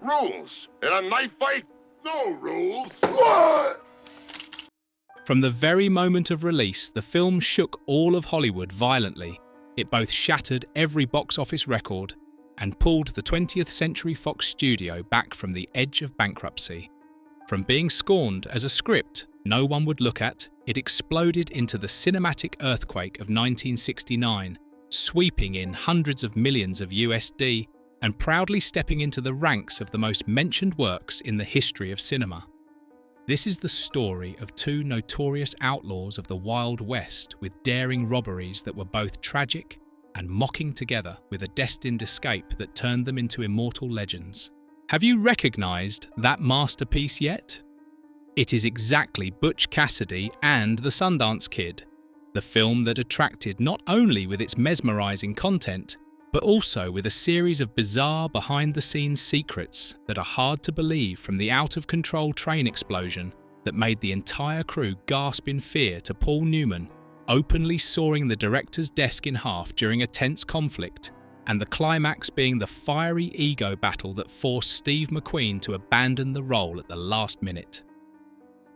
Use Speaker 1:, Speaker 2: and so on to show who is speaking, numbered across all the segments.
Speaker 1: rules. In a knife fight, no rules.
Speaker 2: From the very moment of release, the film shook all of Hollywood violently. It both shattered every box office record and pulled the 20th Century Fox studio back from the edge of bankruptcy. From being scorned as a script no one would look at, it exploded into the cinematic earthquake of 1969, sweeping in hundreds of millions of USD and proudly stepping into the ranks of the most mentioned works in the history of cinema. This is the story of two notorious outlaws of the Wild West with daring robberies that were both tragic and mocking together with a destined escape that turned them into immortal legends. Have you recognized that masterpiece yet? It is exactly Butch Cassidy and the Sundance Kid, the film that attracted not only with its mesmerizing content, but also with a series of bizarre behind-the-scenes secrets that are hard to believe, from the out-of-control train explosion that made the entire crew gasp in fear to Paul Newman openly sawing the director's desk in half during a tense conflict, and the climax being the fiery ego battle that forced Steve McQueen to abandon the role at the last minute.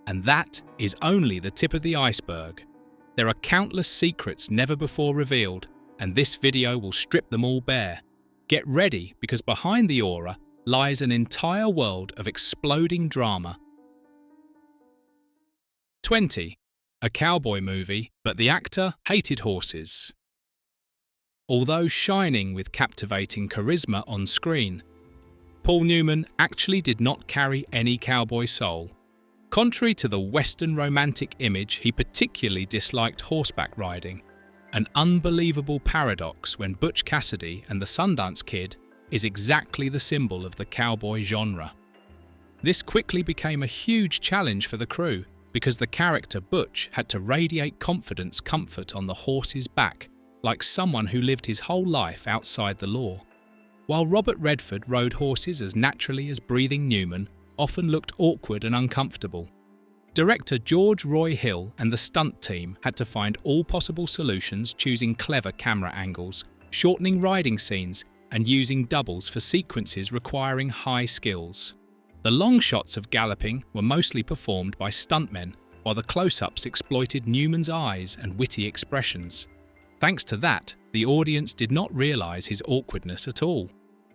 Speaker 2: And that is only the tip of the iceberg. There are countless secrets never before revealed, and this video will strip them all bare. Get ready, because behind the aura lies an entire world of exploding drama. 20. A cowboy movie, but the actor hated horses. Although shining with captivating charisma on screen, Paul Newman actually did not carry any cowboy soul. Contrary to the Western romantic image, he particularly disliked horseback riding, an unbelievable paradox when Butch Cassidy and the Sundance Kid is exactly the symbol of the cowboy genre. This quickly became a huge challenge for the crew, because the character Butch had to radiate confidence, comfort on the horse's back, like someone who lived his whole life outside the law. While Robert Redford rode horses as naturally as breathing Newman, often looked awkward and uncomfortable. Director George Roy Hill and the stunt team had to find all possible solutions, choosing clever camera angles, shortening riding scenes, and using doubles for sequences requiring high skills. The long shots of galloping were mostly performed by stuntmen, while the close-ups exploited Newman's eyes and witty expressions. Thanks to that, the audience did not realize his awkwardness at all.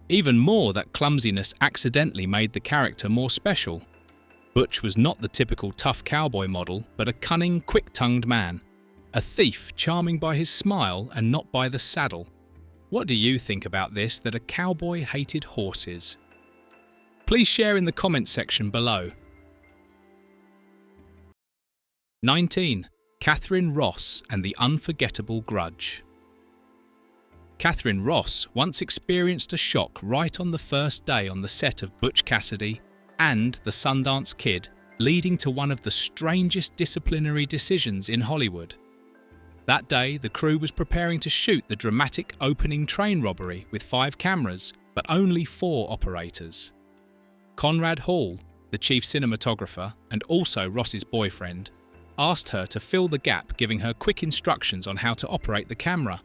Speaker 2: Even more, that clumsiness accidentally made the character more special. Butch was not the typical tough cowboy model, but a cunning, quick-tongued man. A thief charming by his smile and not by the saddle. What do you think about this, that a cowboy hated horses? Please share in the comments section below. 19. Catherine Ross and the Unforgettable Grudge. Catherine Ross once experienced a shock right on the first day on the set of Butch Cassidy and the Sundance Kid, leading to one of the strangest disciplinary decisions in Hollywood. That day, the crew was preparing to shoot the dramatic opening train robbery with 5 cameras, but only 4 operators. Conrad Hall, the chief cinematographer and also Ross's boyfriend, asked her to fill the gap, giving her quick instructions on how to operate the camera.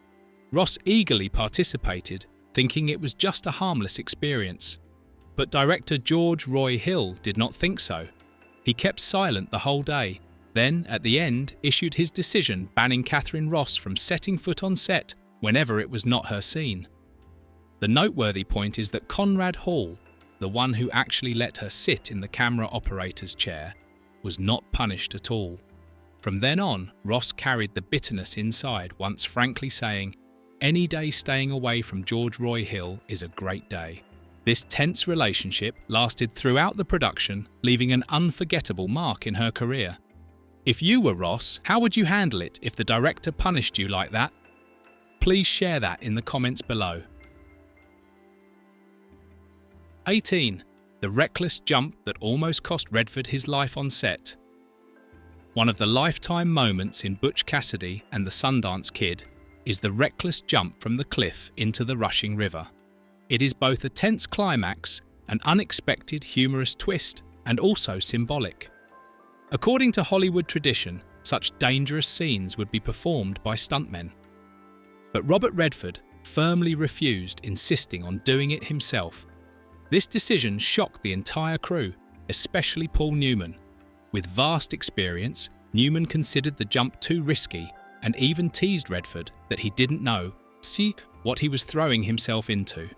Speaker 2: Ross eagerly participated, thinking it was just a harmless experience. But director George Roy Hill did not think so. He kept silent the whole day, then at the end issued his decision banning Catherine Ross from setting foot on set whenever it was not her scene. The noteworthy point is that Conrad Hall, the one who actually let her sit in the camera operator's chair, was not punished at all. From then on, Ross carried the bitterness inside, once frankly saying, "Any day staying away from George Roy Hill is a great day." This tense relationship lasted throughout the production, leaving an unforgettable mark in her career. If you were Ross, how would you handle it if the director punished you like that? Please share that in the comments below. 18. The reckless jump that almost cost Redford his life on set. One of the lifetime moments in Butch Cassidy and the Sundance Kid is the reckless jump from the cliff into the rushing river. It is both a tense climax, an unexpected humorous twist, and also symbolic. According to Hollywood tradition, such dangerous scenes would be performed by stuntmen. But Robert Redford firmly refused, insisting on doing it himself. This decision shocked the entire crew, especially Paul Newman. With vast experience, Newman considered the jump too risky and even teased Redford that he didn't know what he was throwing himself into.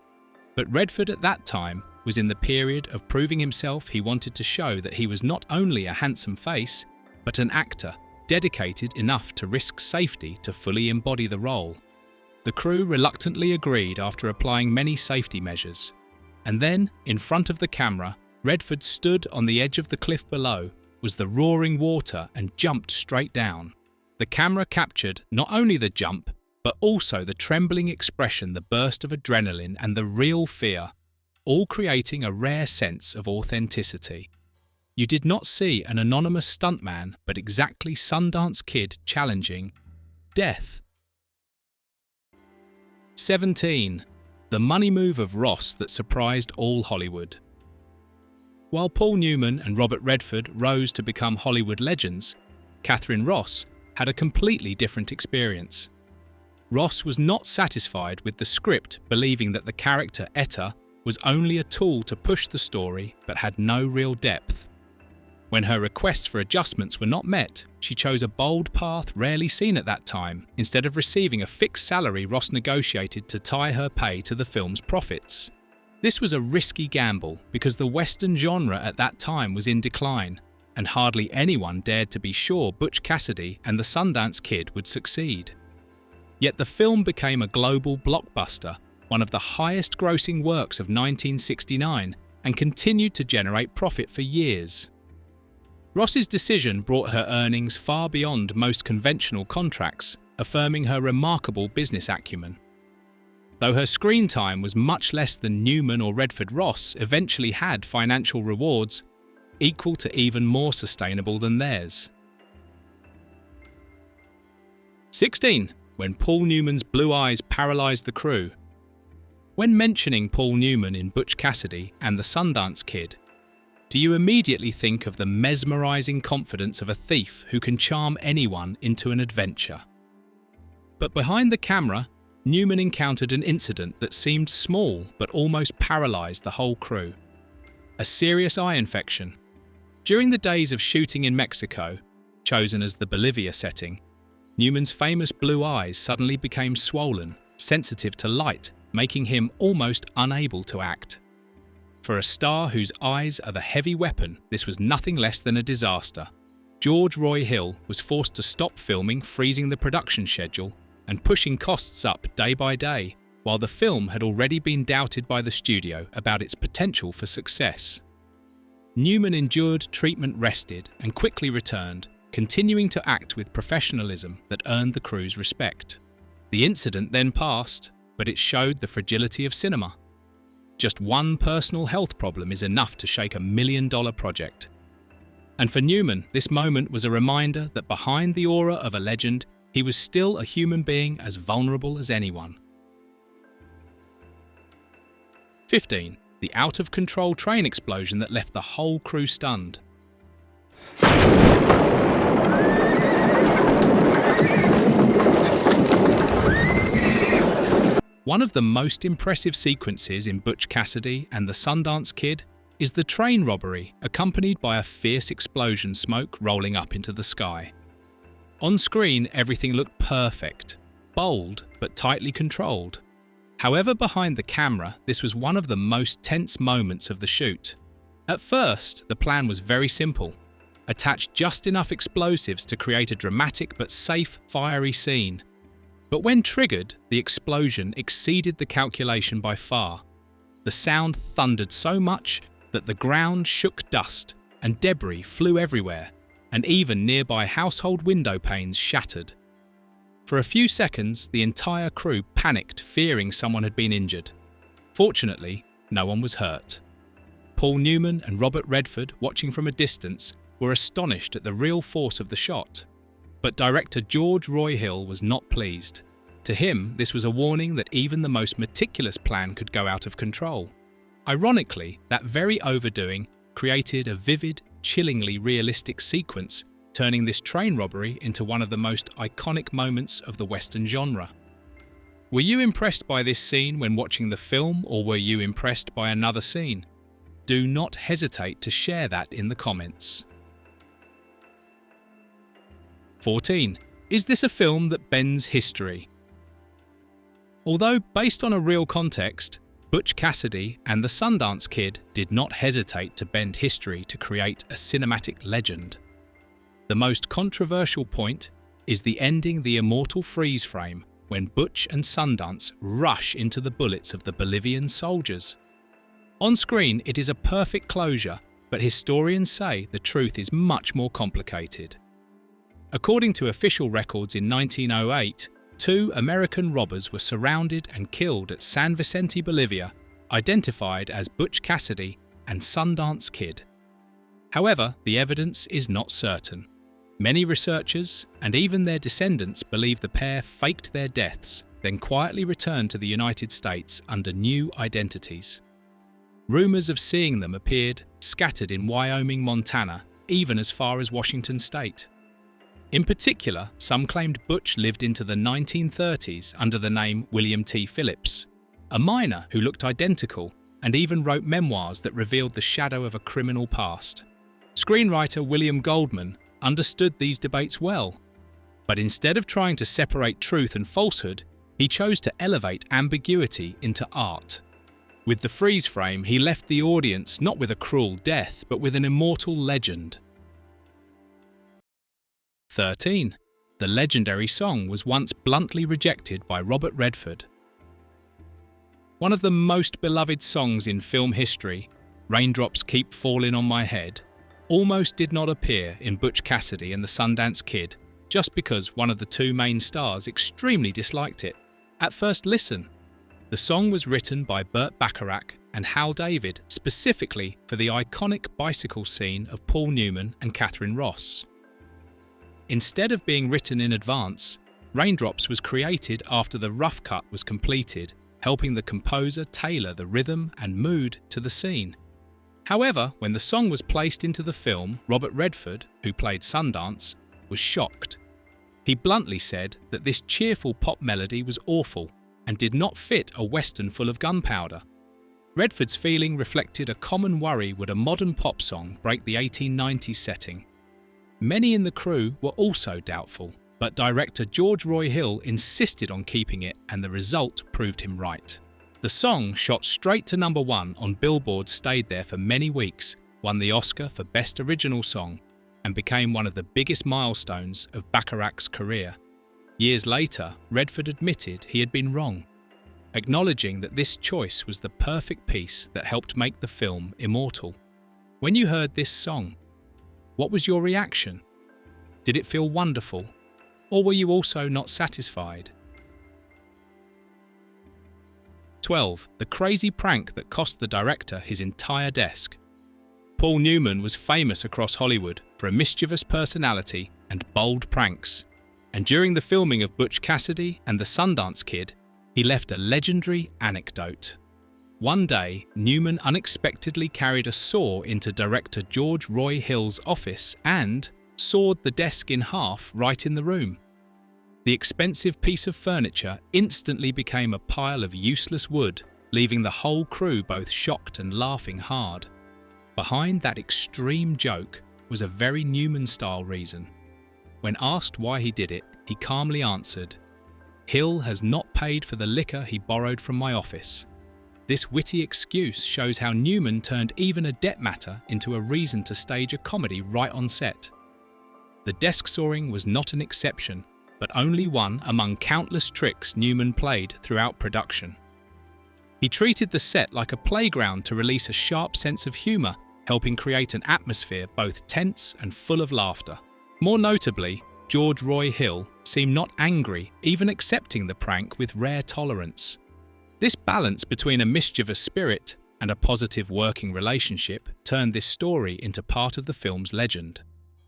Speaker 2: But Redford at that time was in the period of proving himself. He wanted to show that he was not only a handsome face, but an actor dedicated enough to risk safety to fully embody the role. The crew reluctantly agreed after applying many safety measures. And then, in front of the camera, Redford stood on the edge of the cliff below, was the roaring water, and jumped straight down. The camera captured not only the jump, but also the trembling expression, the burst of adrenaline, and the real fear, all creating a rare sense of authenticity. You did not see an anonymous stuntman, but exactly Sundance Kid challenging death. 17. The money move of Ross that surprised all Hollywood. While Paul Newman and Robert Redford rose to become Hollywood legends, Catherine Ross had a completely different experience. Ross was not satisfied with the script, believing that the character Etta was only a tool to push the story but had no real depth. When her requests for adjustments were not met, she chose a bold path rarely seen at that time. Instead of receiving a fixed salary, Ross negotiated to tie her pay to the film's profits. This was a risky gamble because the Western genre at that time was in decline, and hardly anyone dared to be sure Butch Cassidy and the Sundance Kid would succeed. Yet the film became a global blockbuster, one of the highest-grossing works of 1969, and continued to generate profit for years. Ross's decision brought her earnings far beyond most conventional contracts, affirming her remarkable business acumen. Though her screen time was much less than Newman or Redford, Ross eventually had financial rewards equal to even more sustainable than theirs. 16. When Paul Newman's blue eyes paralysed the crew. When mentioning Paul Newman in Butch Cassidy and the Sundance Kid, do you immediately think of the mesmerising confidence of a thief who can charm anyone into an adventure? But behind the camera, Newman encountered an incident that seemed small but almost paralysed the whole crew. A serious eye infection. During the days of shooting in Mexico, chosen as the Bolivia setting, Newman's famous blue eyes suddenly became swollen, sensitive to light, making him almost unable to act. For a star whose eyes are the heavy weapon, this was nothing less than a disaster. George Roy Hill was forced to stop filming, freezing the production schedule and pushing costs up day by day, while the film had already been doubted by the studio about its potential for success. Newman endured treatment, rested, and quickly returned, continuing to act with professionalism that earned the crew's respect. The incident then passed, but it showed the fragility of cinema. Just one personal health problem is enough to shake $1 million project. And for Newman, this moment was a reminder that behind the aura of a legend, he was still a human being as vulnerable as anyone. 15. The out-of-control train explosion that left the whole crew stunned. One of the most impressive sequences in Butch Cassidy and the Sundance Kid is the train robbery, accompanied by a fierce explosion, smoke rolling up into the sky. On screen, everything looked perfect, bold but tightly controlled. However, behind the camera, this was one of the most tense moments of the shoot. At first, the plan was very simple. Attach just enough explosives to create a dramatic but safe, fiery scene. But when triggered, the explosion exceeded the calculation by far. The sound thundered so much that the ground shook dust and debris flew everywhere, and even nearby household window panes shattered. For a few seconds, the entire crew panicked, fearing someone had been injured. Fortunately, no one was hurt. Paul Newman and Robert Redford, watching from a distance, were astonished at the real force of the shot. But director George Roy Hill was not pleased. To him, this was a warning that even the most meticulous plan could go out of control. Ironically, that very overdoing created a vivid, chillingly realistic sequence, turning this train robbery into one of the most iconic moments of the Western genre. Were you impressed by this scene when watching the film, or were you impressed by another scene? Do not hesitate to share that in the comments. 14. Is this a film that bends history? Although based on a real context, Butch Cassidy and the Sundance Kid did not hesitate to bend history to create a cinematic legend. The most controversial point is the ending the immortal freeze frame when Butch and Sundance rush into the bullets of the Bolivian soldiers. On screen, it is a perfect closure, but historians say the truth is much more complicated. According to official records in 1908, 2 American robbers were surrounded and killed at San Vicente, Bolivia, identified as Butch Cassidy and Sundance Kid. However, the evidence is not certain. Many researchers, and even their descendants, believe the pair faked their deaths, then quietly returned to the United States under new identities. Rumors of seeing them appeared scattered in Wyoming, Montana, even as far as Washington state. In particular, some claimed Butch lived into the 1930s under the name William T. Phillips, a miner who looked identical and even wrote memoirs that revealed the shadow of a criminal past. Screenwriter William Goldman understood these debates well, but instead of trying to separate truth and falsehood, he chose to elevate ambiguity into art. With the freeze frame, he left the audience not with a cruel death, but with an immortal legend. 13. The legendary song was once bluntly rejected by Robert Redford. One of the most beloved songs in film history, Raindrops Keep Falling on My Head, almost did not appear in Butch Cassidy and the Sundance Kid just because one of the 2 main stars extremely disliked it. At first listen, the song was written by Burt Bacharach and Hal David specifically for the iconic bicycle scene of Paul Newman and Catherine Ross. Instead of being written in advance, Raindrops was created after the rough cut was completed, helping the composer tailor the rhythm and mood to the scene. However, when the song was placed into the film, Robert Redford, who played Sundance, was shocked. He bluntly said that this cheerful pop melody was awful and did not fit a western full of gunpowder. Redford's feeling reflected a common worry: would a modern pop song break the 1890s setting? Many in the crew were also doubtful, but director George Roy Hill insisted on keeping it, and the result proved him right. The song shot straight to #1 on Billboard, stayed there for many weeks, won the Oscar for Best Original Song, and became one of the biggest milestones of Bacharach's career. Years later, Redford admitted he had been wrong, acknowledging that this choice was the perfect piece that helped make the film immortal. When you heard this song, what was your reaction? Did it feel wonderful, or were you also not satisfied? 12. The crazy prank that cost the director his entire desk. Paul Newman was famous across Hollywood for a mischievous personality and bold pranks, and during the filming of Butch Cassidy and the Sundance Kid, he left a legendary anecdote. One day, Newman unexpectedly carried a saw into director George Roy Hill's office and sawed the desk in half right in the room. The expensive piece of furniture instantly became a pile of useless wood, leaving the whole crew both shocked and laughing hard. Behind that extreme joke was a very Newman-style reason. When asked why he did it, he calmly answered, "Hill has not paid for the liquor he borrowed from my office." This witty excuse shows how Newman turned even a debt matter into a reason to stage a comedy right on set. The desk sawing was not an exception, but only one among countless tricks Newman played throughout production. He treated the set like a playground to release a sharp sense of humour, helping create an atmosphere both tense and full of laughter. More notably, George Roy Hill seemed not angry, even accepting the prank with rare tolerance. This balance between a mischievous spirit and a positive working relationship turned this story into part of the film's legend.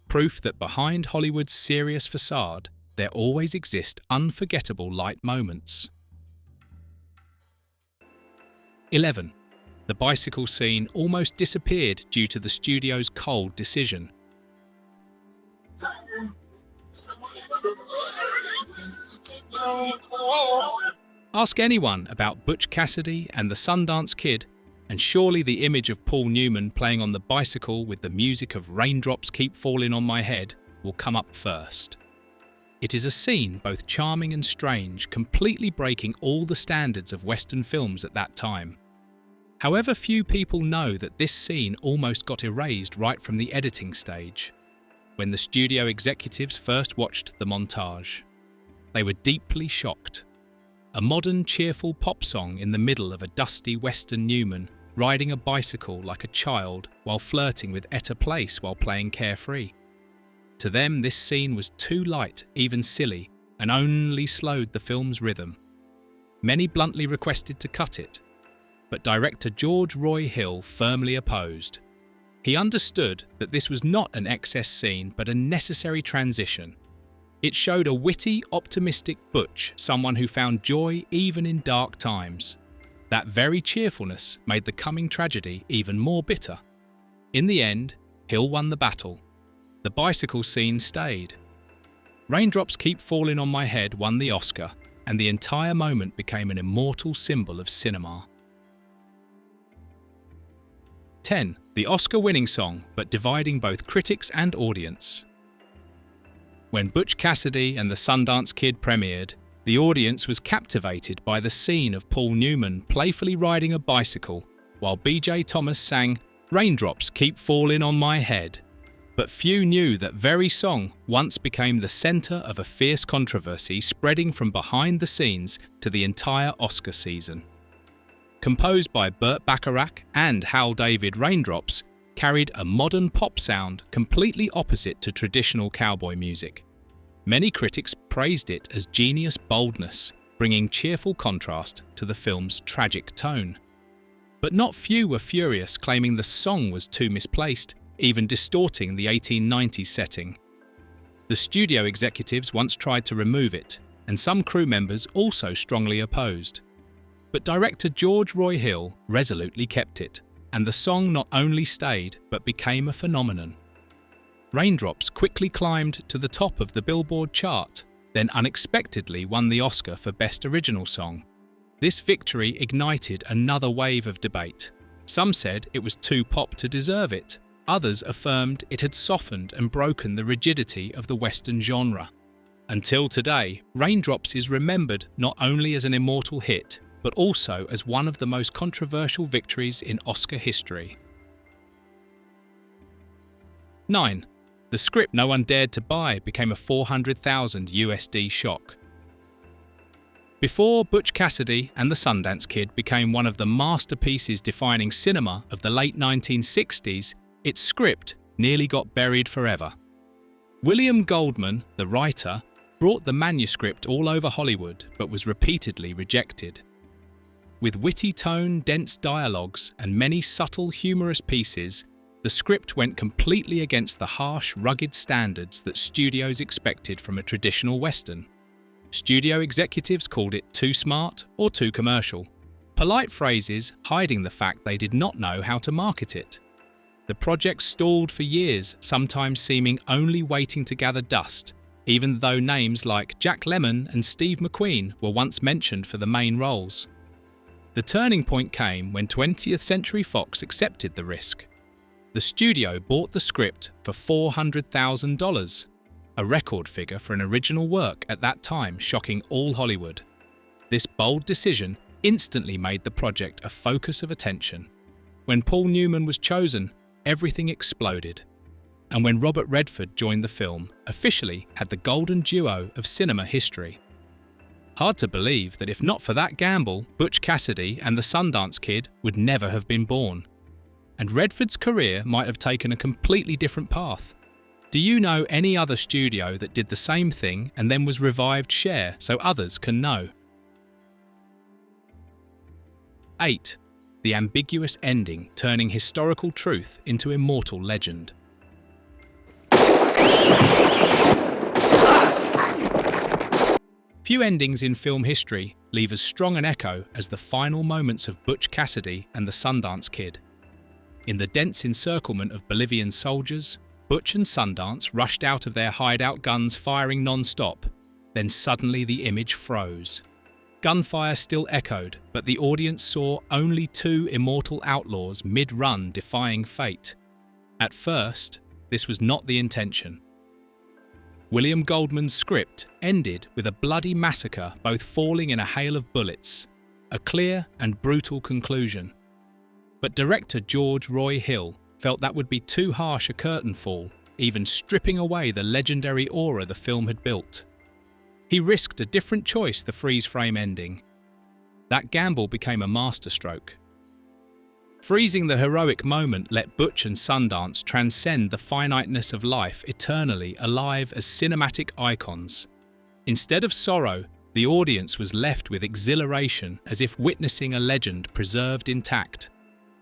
Speaker 2: Proof that behind Hollywood's serious facade, there always exist unforgettable light moments. 11. The bicycle scene almost disappeared due to the studio's cold decision. Ask anyone about Butch Cassidy and the Sundance Kid, and surely the image of Paul Newman playing on the bicycle with the music of Raindrops Keep Falling on My Head will come up first. It is a scene both charming and strange, completely breaking all the standards of Western films at that time. However, few people know that this scene almost got erased right from the editing stage, when the studio executives first watched the montage. They were deeply shocked. A modern, cheerful pop song in the middle of a dusty Western Newman riding a bicycle like a child while flirting with Etta Place while playing Carefree. To them, this scene was too light, even silly, and only slowed the film's rhythm. Many bluntly requested to cut it, but director George Roy Hill firmly opposed. He understood that this was not an excess scene but a necessary transition. It showed a witty, optimistic Butch, someone who found joy even in dark times. That very cheerfulness made the coming tragedy even more bitter. In the end, Hill won the battle. The bicycle scene stayed. Raindrops Keep Falling on My Head won the Oscar, and the entire moment became an immortal symbol of cinema. 10. The Oscar-winning song, but dividing both critics and audience. When Butch Cassidy and the Sundance Kid premiered, the audience was captivated by the scene of Paul Newman playfully riding a bicycle, while B.J. Thomas sang "Raindrops Keep Falling on My Head." But few knew that very song once became the centre of a fierce controversy spreading from behind the scenes to the entire Oscar season. Composed by Burt Bacharach and Hal David, Raindrops carried a modern pop sound completely opposite to traditional cowboy music. Many critics praised it as genius boldness, bringing cheerful contrast to the film's tragic tone. But not few were furious, claiming the song was too misplaced, even distorting the 1890s setting. The studio executives once tried to remove it, and some crew members also strongly opposed. But director George Roy Hill resolutely kept it, and the song not only stayed but became a phenomenon. Raindrops quickly climbed to the top of the Billboard chart, then unexpectedly won the Oscar for Best Original Song. This victory ignited another wave of debate. Some said it was too pop to deserve it. Others affirmed it had softened and broken the rigidity of the Western genre. Until today, Raindrops is remembered not only as an immortal hit, but also as one of the most controversial victories in Oscar history. 9. The script no one dared to buy became a $400,000 USD shock. Before Butch Cassidy and the Sundance Kid became one of the masterpieces defining cinema of the late 1960s, its script nearly got buried forever. William Goldman, the writer, brought the manuscript all over Hollywood but was repeatedly rejected. With witty tone, dense dialogues, and many subtle, humorous pieces, the script went completely against the harsh, rugged standards that studios expected from a traditional Western. Studio executives called it too smart or too commercial, polite phrases hiding the fact they did not know how to market it. The project stalled for years, sometimes seeming only waiting to gather dust, even though names like Jack Lemmon and Steve McQueen were once mentioned for the main roles. The turning point came when 20th Century Fox accepted the risk. The studio bought the script for $400,000, a record figure for an original work at that time, shocking all Hollywood. This bold decision instantly made the project a focus of attention. When Paul Newman was chosen, everything exploded. And when Robert Redford joined the film, officially had the golden duo of cinema history. Hard to believe that if not for that gamble, Butch Cassidy and the Sundance Kid would never have been born. And Redford's career might have taken a completely different path. Do you know any other studio that did the same thing and then was revived? Share so others can know. 8. The ambiguous ending, turning historical truth into immortal legend. Few endings in film history leave as strong an echo as the final moments of Butch Cassidy and the Sundance Kid. In the dense encirclement of Bolivian soldiers, Butch and Sundance rushed out of their hideout, guns firing non-stop. Then suddenly the image froze. Gunfire still echoed, but the audience saw only two immortal outlaws mid-run defying fate. At first, this was not the intention. William Goldman's script ended with a bloody massacre both falling in a hail of bullets, a clear and brutal conclusion. But director George Roy Hill felt that would be too harsh a curtain fall, even stripping away the legendary aura the film had built. He risked a different choice, the freeze-frame ending. That gamble became a masterstroke. Freezing the heroic moment let Butch and Sundance transcend the finiteness of life, eternally alive as cinematic icons. Instead of sorrow, the audience was left with exhilaration, as if witnessing a legend preserved intact.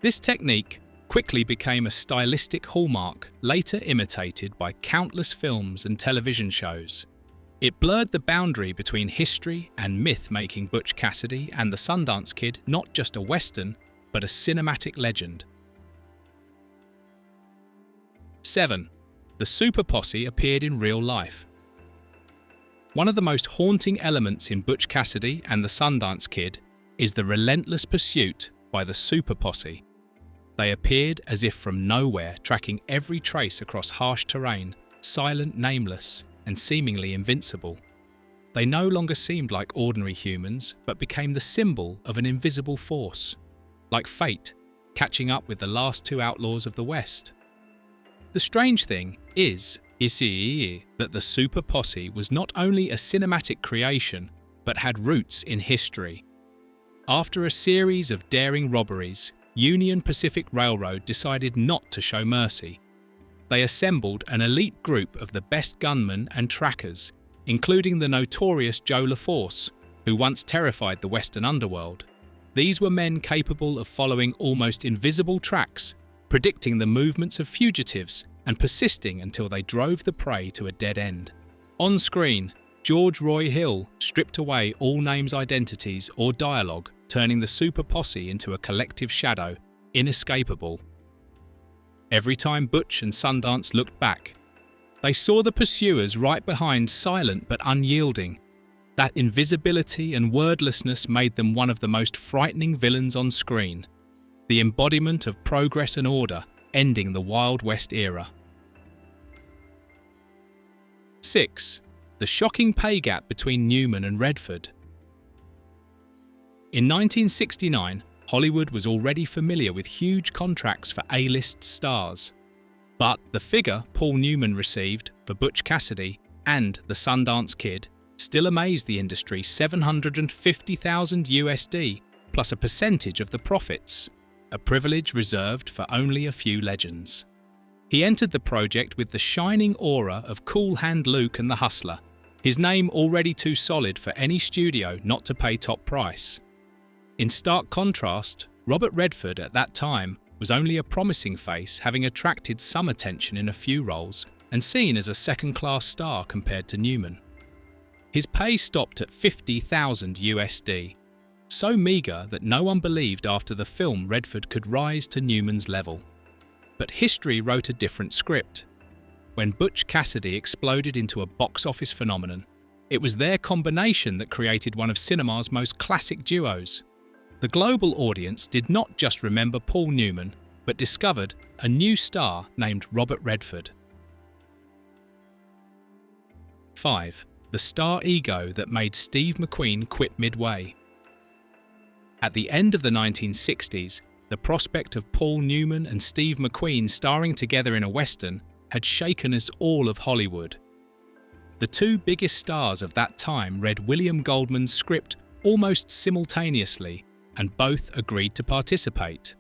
Speaker 2: This technique quickly became a stylistic hallmark, later imitated by countless films and television shows. It blurred the boundary between history and myth, making Butch Cassidy and the Sundance Kid not just a Western, but a cinematic legend. 7. The Super Posse appeared in real life. One of the most haunting elements in Butch Cassidy and the Sundance Kid is the relentless pursuit by the Super Posse. They appeared as if from nowhere, tracking every trace across harsh terrain, silent, nameless, and seemingly invincible. They no longer seemed like ordinary humans, but became the symbol of an invisible force, like fate catching up with the last two outlaws of the West. The strange thing is that the Super Posse was not only a cinematic creation, but had roots in history. After a series of daring robberies, Union Pacific Railroad decided not to show mercy. They assembled an elite group of the best gunmen and trackers, including the notorious Joe LaForce, who once terrified the Western underworld. These were men capable of following almost invisible tracks, predicting the movements of fugitives, and persisting until they drove the prey to a dead end. On screen, George Roy Hill stripped away all names, identities, or dialogue, turning the Super Posse into a collective shadow, inescapable. Every time Butch and Sundance looked back, they saw the pursuers right behind, silent but unyielding. That invisibility and wordlessness made them one of the most frightening villains on screen, the embodiment of progress and order, ending the Wild West era. 6. The shocking pay gap between Newman and Redford. In 1969, Hollywood was already familiar with huge contracts for A-list stars. But the figure Paul Newman received for Butch Cassidy and the Sundance Kid still amazed the industry: $750,000 USD, plus a percentage of the profits, a privilege reserved for only a few legends. He entered the project with the shining aura of Cool Hand Luke and the Hustler, his name already too solid for any studio not to pay top price. In stark contrast, Robert Redford at that time was only a promising face, having attracted some attention in a few roles and seen as a second-class star compared to Newman. His pay stopped at $50,000 USD, so meager that no one believed after the film Redford could rise to Newman's level. But history wrote a different script. When Butch Cassidy exploded into a box office phenomenon, it was their combination that created one of cinema's most classic duos. The global audience did not just remember Paul Newman, but discovered a new star named Robert Redford. 5. The star ego that made Steve McQueen quit midway. At the end of the 1960s, the prospect of Paul Newman and Steve McQueen starring together in a Western had shaken us all of Hollywood. The two biggest stars of that time read William Goldman's script almost simultaneously, and both agreed to participate.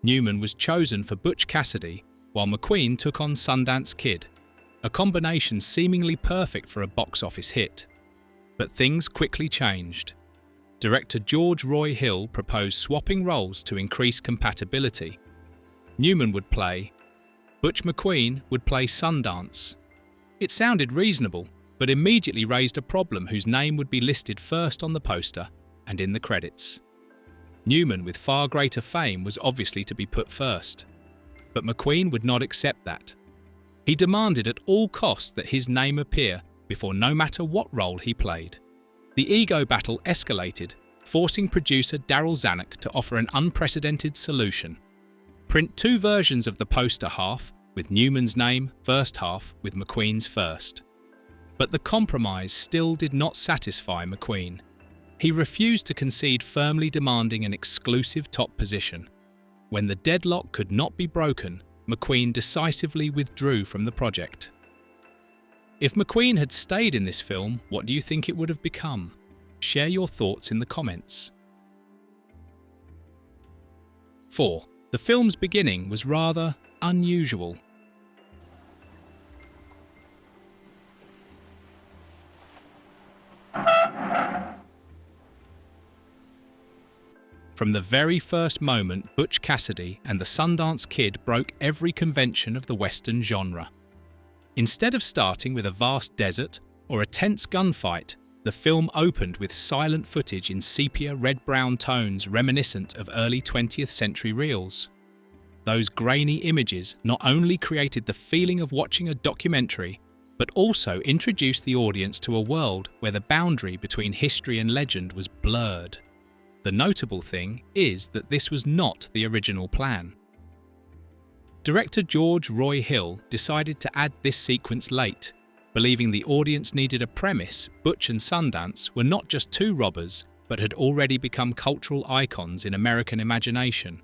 Speaker 2: Newman was chosen for Butch Cassidy, while McQueen took on Sundance Kid, a combination seemingly perfect for a box office hit. But things quickly changed. Director George Roy Hill proposed swapping roles to increase compatibility. Newman would play, Butch McQueen would play Sundance. It sounded reasonable, but immediately raised a problem whose name would be listed first on the poster and in the credits. Newman, with far greater fame, was obviously to be put first. But McQueen would not accept that. He demanded at all costs that his name appear before no matter what role he played. The ego battle escalated, forcing producer Daryl Zanuck to offer an unprecedented solution. Print two versions of the poster half, with Newman's name, first half with McQueen's first. But the compromise still did not satisfy McQueen. He refused to concede, firmly demanding an exclusive top position. When the deadlock could not be broken, McQueen decisively withdrew from the project. If McQueen had stayed in this film, what do you think it would have become? Share your thoughts in the comments. 4. The film's beginning was rather unusual. From the very first moment, Butch Cassidy and the Sundance Kid broke every convention of the Western genre. Instead of starting with a vast desert or a tense gunfight, the film opened with silent footage in sepia red-brown tones reminiscent of early 20th century reels. Those grainy images not only created the feeling of watching a documentary, but also introduced the audience to a world where the boundary between history and legend was blurred. The notable thing is that this was not the original plan. Director George Roy Hill decided to add this sequence late, believing the audience needed a premise. Butch and Sundance were not just two robbers, but had already become cultural icons in American imagination.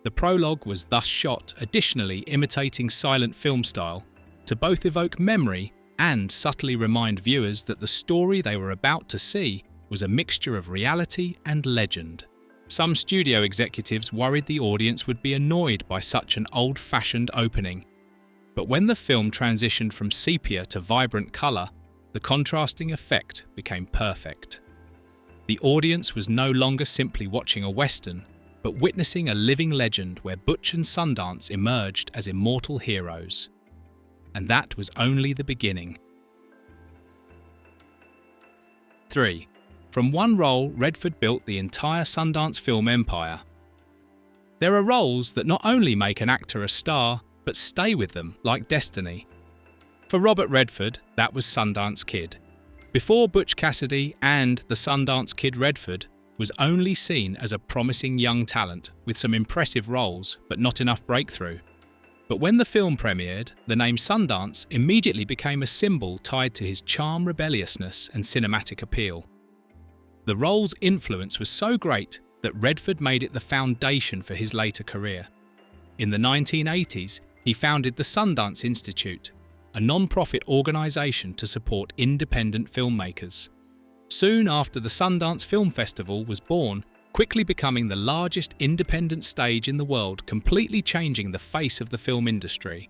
Speaker 2: The prologue was thus shot, additionally imitating silent film style, to both evoke memory and subtly remind viewers that the story they were about to see was a mixture of reality and legend. Some studio executives worried the audience would be annoyed by such an old-fashioned opening. But when the film transitioned from sepia to vibrant colour, the contrasting effect became perfect. The audience was no longer simply watching a Western, but witnessing a living legend where Butch and Sundance emerged as immortal heroes. And that was only the beginning. 3. From one role, Redford built the entire Sundance film empire. There are roles that not only make an actor a star, but stay with them like destiny. For Robert Redford, that was Sundance Kid. Before Butch Cassidy and the Sundance Kid, Redford was only seen as a promising young talent with some impressive roles but not enough breakthrough. But when the film premiered, the name Sundance immediately became a symbol tied to his charm, rebelliousness, and cinematic appeal. The role's influence was so great that Redford made it the foundation for his later career. In the 1980s, he founded the Sundance Institute, a non-profit organisation to support independent filmmakers. Soon after, the Sundance Film Festival was born, quickly becoming the largest independent stage in the world, completely changing the face of the film industry.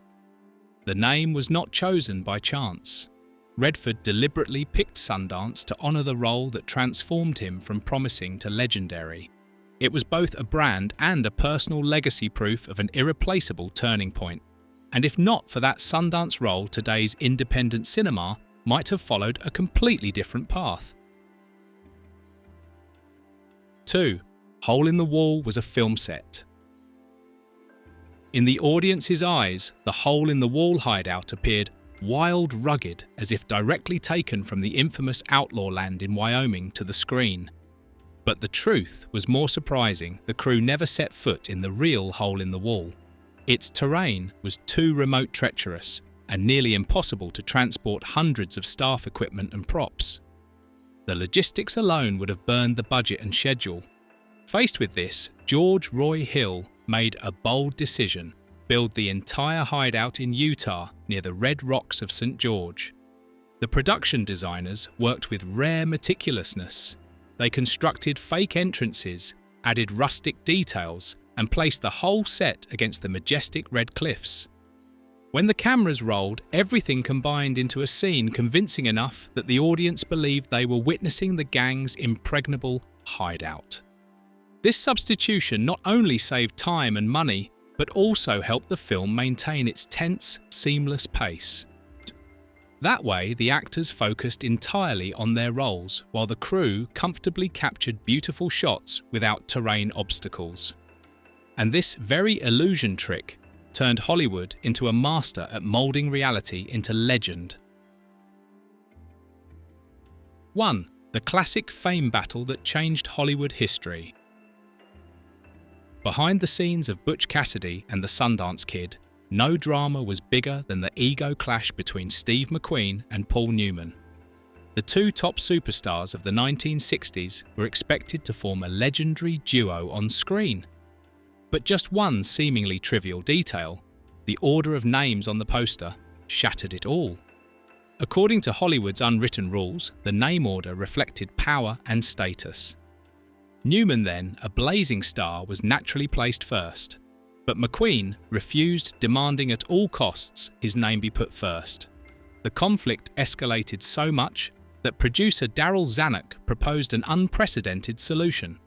Speaker 2: The name was not chosen by chance. Redford deliberately picked Sundance to honour the role that transformed him from promising to legendary. It was both a brand and a personal legacy, proof of an irreplaceable turning point. And if not for that Sundance role, today's independent cinema might have followed a completely different path. 2. Hole in the Wall was a film set. In the audience's eyes, the Hole in the Wall hideout appeared wild, rugged, as if directly taken from the infamous outlaw land in Wyoming to the screen. But the truth was more surprising. The crew never set foot in the real Hole in the Wall. Its terrain was too remote, treacherous, and nearly impossible to transport hundreds of staff, equipment and props. The logistics alone would have burned the budget and schedule. Faced with this, George Roy Hill made a bold decision: build the entire hideout in Utah near the Red Rocks of St. George. The production designers worked with rare meticulousness. They constructed fake entrances, added rustic details, and placed the whole set against the majestic red cliffs. When the cameras rolled, everything combined into a scene convincing enough that the audience believed they were witnessing the gang's impregnable hideout. This substitution not only saved time and money, but also helped the film maintain its tense, seamless pace. That way, the actors focused entirely on their roles, while the crew comfortably captured beautiful shots without terrain obstacles. And this very illusion trick turned Hollywood into a master at molding reality into legend. 1. the classic fame battle that changed Hollywood history. Behind the scenes of Butch Cassidy and the Sundance Kid, no drama was bigger than the ego clash between Steve McQueen and Paul Newman. The two top superstars of the 1960s were expected to form a legendary duo on screen. But just one seemingly trivial detail, the order of names on the poster, shattered it all. According to Hollywood's unwritten rules, the name order reflected power and status. Newman, then a blazing star, was naturally placed first, but McQueen refused, demanding at all costs his name be put first. The conflict escalated so much that producer Darryl Zanuck proposed an unprecedented solution.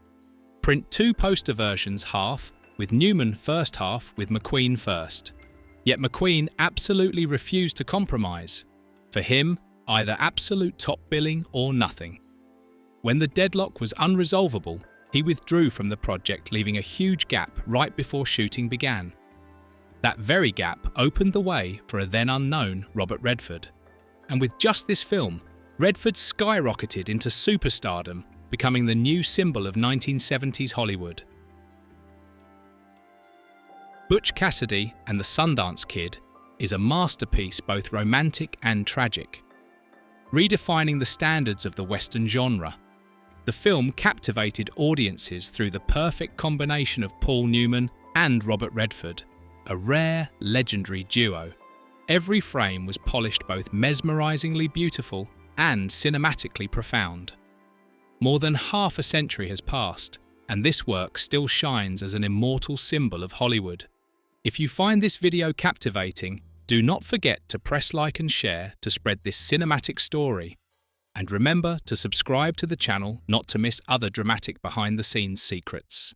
Speaker 2: Print two poster versions half, with Newman first half with McQueen first. Yet McQueen absolutely refused to compromise. For him, either absolute top billing or nothing. When the deadlock was unresolvable, he withdrew from the project, leaving a huge gap right before shooting began. That very gap opened the way for a then unknown Robert Redford. And with just this film, Redford skyrocketed into superstardom, becoming the new symbol of 1970s Hollywood. Butch Cassidy and the Sundance Kid is a masterpiece, both romantic and tragic, redefining the standards of the Western genre. The film captivated audiences through the perfect combination of Paul Newman and Robert Redford, a rare, legendary duo. Every frame was polished both mesmerizingly beautiful and cinematically profound. More than half a century has passed, and this work still shines as an immortal symbol of Hollywood. If you find this video captivating, do not forget to press like and share to spread this cinematic story. And remember to subscribe to the channel not to miss other dramatic behind-the-scenes secrets.